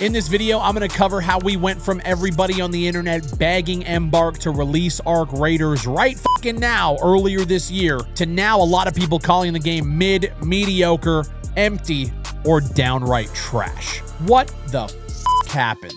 In this video, I'm going to cover how we went from everybody on the internet begging Embark to release Arc Raiders right fucking now, earlier this year, to now a lot of people calling the game mid, mediocre, empty, or downright trash. What the f happened?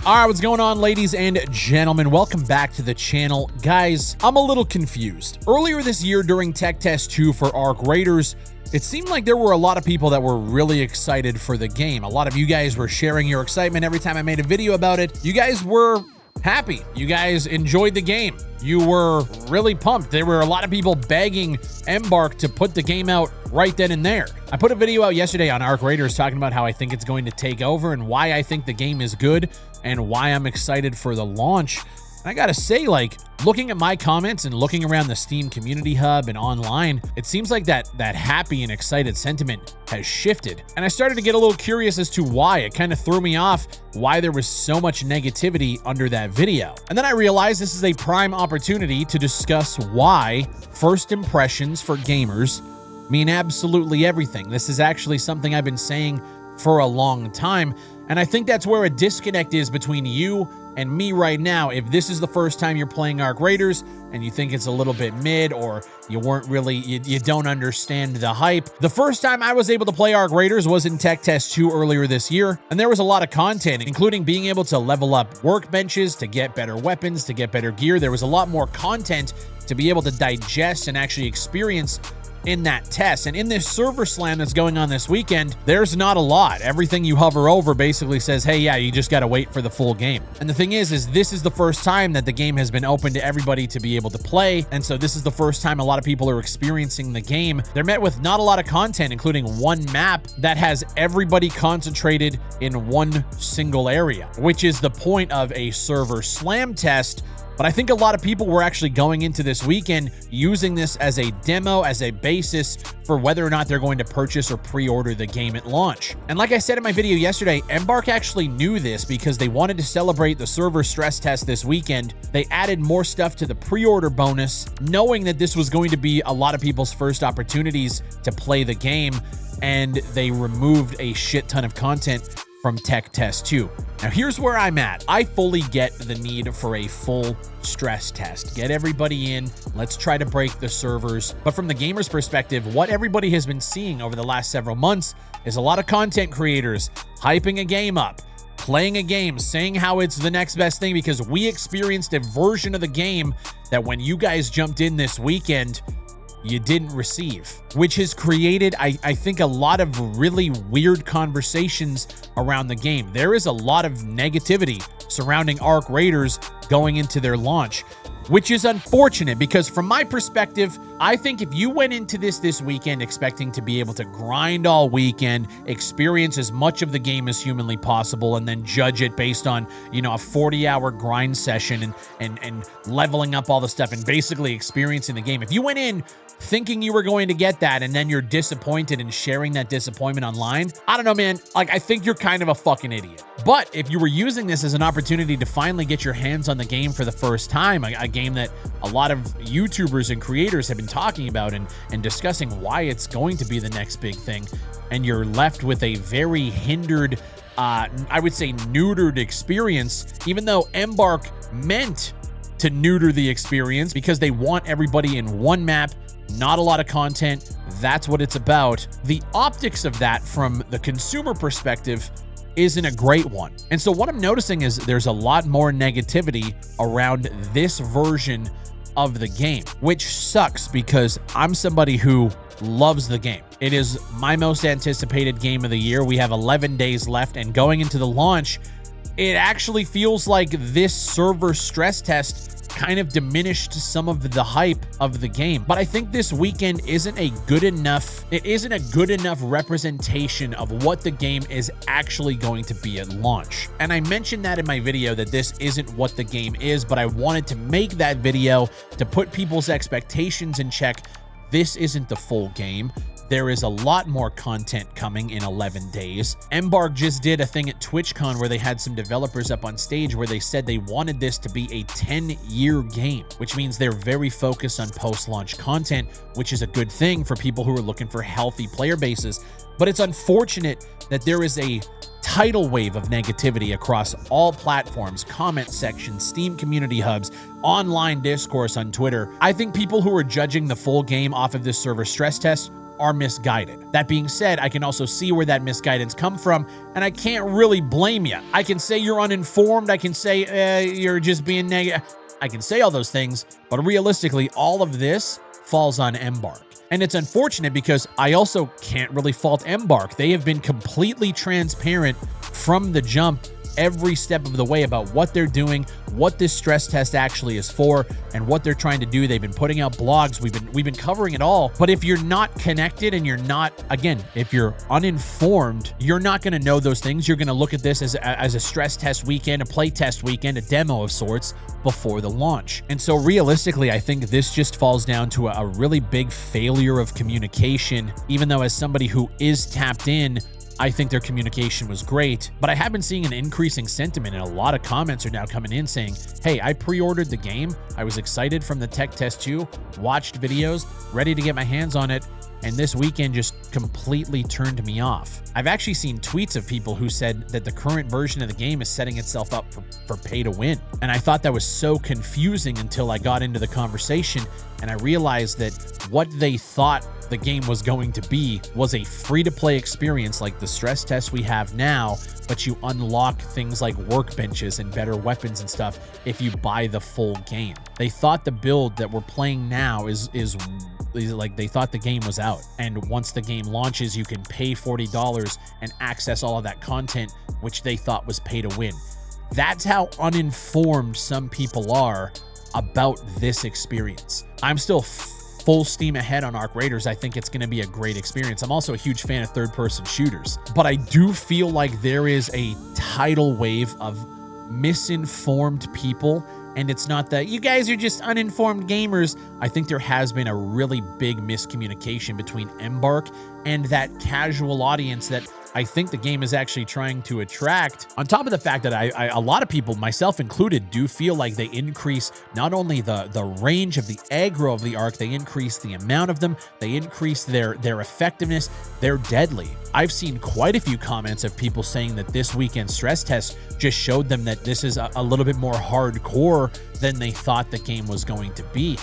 All right, what's going on, ladies and gentlemen? Welcome back to the channel. Guys, I'm a little confused. Earlier this year during Tech Test 2 for Arc Raiders, it seemed like there were a lot of people that were really excited for the game. A lot of you guys were sharing your excitement every time I made a video about it. You guys were happy. You guys enjoyed the game. You were really pumped. There were a lot of people begging Embark to put the game out right then and there. I put a video out yesterday on Arc Raiders talking about how I think it's going to take over and why I think the game is good and why I'm excited for the launch. And I gotta say, like, looking at my comments and looking around the Steam community hub and online, it seems like that happy and excited sentiment has shifted. And I started to get a little curious as to why. It kind of threw me off why there was so much negativity under that video. And then I realized this is a prime opportunity to discuss why first impressions for gamers mean absolutely everything. This is actually something I've been saying for a long time, and I think that's where a disconnect is between you and me right now. If this is the first time you're playing Arc Raiders and you think it's a little bit mid, or you weren't really, you don't understand the hype. The first time I was able to play Arc Raiders was in Tech Test 2 earlier this year, and there was a lot of content, including being able to level up workbenches, to get better weapons, to get better gear. There was a lot more content to be able to digest and actually experience in that test. And in this server slam that's going on this weekend, there's not a lot. Everything you hover over basically says, hey, yeah, you just got to wait for the full game. And the thing is this is the first time that the game has been open to everybody to be able to play. And so this is the first time a lot of people are experiencing the game. They're met with not a lot of content, including one map that has everybody concentrated in one single area, which is the point of a server slam test. But I think a lot of people were actually going into this weekend using this as a demo, as a basis for whether or not they're going to purchase or pre-order the game at launch. And like I said in my video yesterday, Embark actually knew this because they wanted to celebrate the server stress test this weekend. They added more stuff to the pre-order bonus, knowing that this was going to be a lot of people's first opportunities to play the game, and they removed a shit ton of content from Tech Test 2. Now here's where I'm at. I fully get the need for a full stress test. Get everybody in, let's try to break the servers. But from the gamer's perspective, what everybody has been seeing over the last several months is a lot of content creators hyping a game up, playing a game, saying how it's the next best thing, because we experienced a version of the game that when you guys jumped in this weekend, you didn't receive, which has created, I think, a lot of really weird conversations around the game. There is a lot of negativity surrounding Arc Raiders going into their launch, which is unfortunate because from my perspective, I think if you went into this weekend expecting to be able to grind all weekend, experience as much of the game as humanly possible, and then judge it based on, you know, a 40-hour grind session and leveling up all the stuff and basically experiencing the game. If you went in thinking you were going to get that and then you're disappointed and sharing that disappointment online, I don't know, man. Like, I think you're kind of a fucking idiot. But if you were using this as an opportunity to finally get your hands on the game for the first time, a game that a lot of YouTubers and creators have been talking about and discussing why it's going to be the next big thing, and you're left with a very hindered, I would say neutered experience, even though Embark meant to neuter the experience because they want everybody in one map, not a lot of content. That's what it's about. The optics of that from the consumer perspective isn't a great one. And so what I'm noticing is there's a lot more negativity around this version of the game, which sucks because I'm somebody who loves the game. It is my most anticipated game of the year. We have 11 days left, and going into the launch, it actually feels like this server stress test kind of diminished some of the hype of the game. But I think this weekend isn't a good enough representation of what the game is actually going to be at launch. And I mentioned that in my video that this isn't what the game is, but I wanted to make that video to put people's expectations in check. This isn't the full game. there is a lot more content coming in 11 days. Embark just did a thing at TwitchCon where they had some developers up on stage where they said they wanted this to be a 10-year game, which means they're very focused on post-launch content, which is a good thing for people who are looking for healthy player bases. But it's unfortunate that there is a tidal wave of negativity across all platforms, comment sections, Steam community hubs, online discourse on Twitter. I think people who are judging the full game off of this server stress test are misguided. That being said, I can also see where that misguidance come from, and I can't really blame you. I can say you're uninformed. I can say you're just being negative. I can say all those things, but realistically, all of this falls on Embark. And it's unfortunate because I also can't really fault Embark. They have been completely transparent from the jump every step of the way about what they're doing, what this stress test actually is for, and what they're trying to do. They've been putting out blogs. We've been covering it all. But if you're not connected and you're not, again, if you're uninformed, you're not going to know those things. You're going to look at this as a stress test weekend, a play test weekend, a demo of sorts before the launch. And so realistically, I think this just falls down to a really big failure of communication, even though as somebody who is tapped in, I think their communication was great, but I have been seeing an increasing sentiment, and a lot of comments are now coming in saying, hey, I pre-ordered the game. I was excited from the tech test 2, watched videos, ready to get my hands on it, and this weekend just completely turned me off. I've actually seen tweets of people who said that the current version of the game is setting itself up for pay to win. And I thought that was so confusing until I got into the conversation and I realized that what they thought the game was going to be was a free-to-play experience like the stress test we have now, but you unlock things like workbenches and better weapons and stuff if you buy the full game. They thought the build that we're playing now is like they thought the game was out, and once the game launches you can pay $40 and access all of that content, which they thought was pay to win. That's how uninformed some people are about this experience. I'm still full steam ahead on Arc Raiders. I think it's going to be a great experience. I'm also a huge fan of third-person shooters, but I do feel like there is a tidal wave of misinformed people. And it's not that you guys are just uninformed gamers. I think there has been a really big miscommunication between Embark and that casual audience that I think the game is actually trying to attract. On top of the fact that a lot of people, myself included, do feel like they increase not only the range of the aggro of the Arc, they increase the amount of them, they increase their effectiveness, they're deadly. I've seen quite a few comments of people saying that this weekend stress test just showed them that this is a little bit more hardcore than they thought the game was going to be.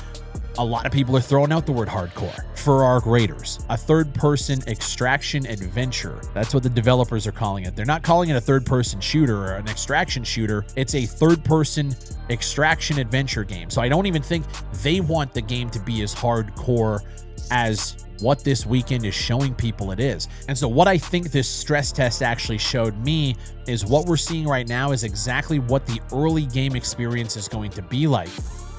A lot of people are throwing out the word hardcore for Arc Raiders, a third-person extraction adventure. That's what the developers are calling it. They're not calling it a third-person shooter or an extraction shooter. It's a third-person extraction adventure game. So I don't even think they want the game to be as hardcore as what this weekend is showing people it is. And so what I think this stress test actually showed me is what we're seeing right now is exactly what the early game experience is going to be like.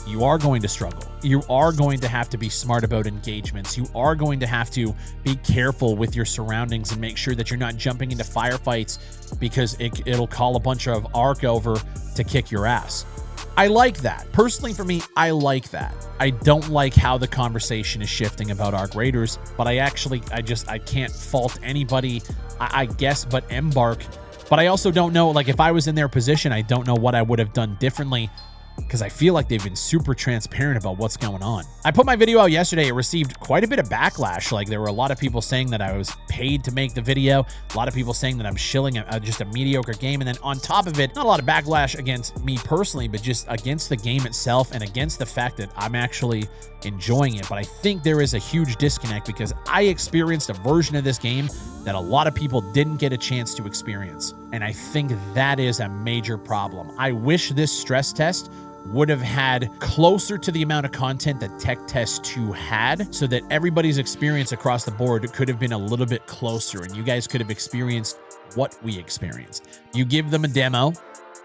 You are going to struggle. You are going to have to be smart about engagements. You are going to have to be careful with your surroundings and make sure that you're not jumping into firefights because it'll call a bunch of Arc over to kick your ass. I like that. Personally, for me, I like that. I don't like how the conversation is shifting about Arc Raiders, but I can't fault anybody, I guess, but Embark. But I also don't know, like, if I was in their position, I don't know what I would have done differently, because I feel like they've been super transparent about what's going on. I put my video out yesterday. It received quite a bit of backlash. Like, there were a lot of people saying that I was paid to make the video, a lot of people saying that I'm shilling just a mediocre game, and then on top of it, not a lot of backlash against me personally, but just against the game itself and against the fact that I'm actually enjoying it. But I think there is a huge disconnect because I experienced a version of this game that a lot of people didn't get a chance to experience, and I think that is a major problem. I wish this stress test would have had closer to the amount of content that Tech Test 2 had, so that everybody's experience across the board could have been a little bit closer and you guys could have experienced what we experienced. You give them a demo,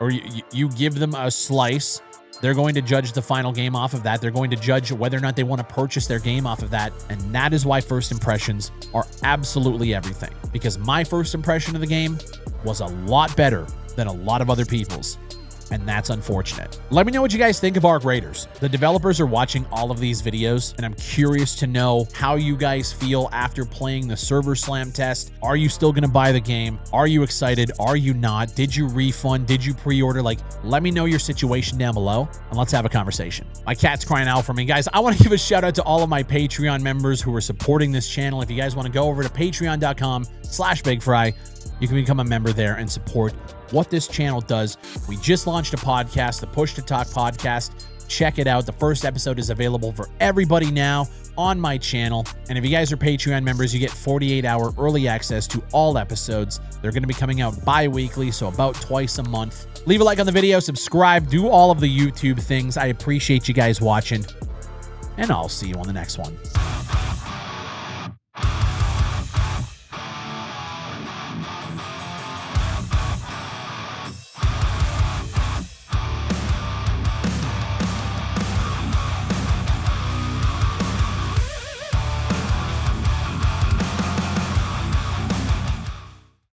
or you give them a slice, they're going to judge the final game off of that. They're going to judge whether or not they want to purchase their game off of that. And that is why first impressions are absolutely everything, because my first impression of the game was a lot better than a lot of other people's. and that's unfortunate. Let me know what you guys think of Arc Raiders. The developers are watching all of these videos, and I'm curious to know how you guys feel after playing the Server Slam test. Are you still going to buy the game? Are you excited? Are you not? Did you refund? Did you pre-order? Like, let me know your situation down below, and let's have a conversation. My cat's crying out for me. Guys, I want to give a shout out to all of my Patreon members who are supporting this channel. If you guys want to go over to patreon.com/BigFry, you can become a member there and support what this channel does. We just launched a podcast, the Push to Talk podcast. Check it out. The first episode is available for everybody now on my channel. And if you guys are Patreon members, you get 48-hour early access to all episodes. They're going to be coming out bi-weekly, so about twice a month. Leave a like on the video, subscribe, do all of the YouTube things. I appreciate you guys watching, and I'll see you on the next one.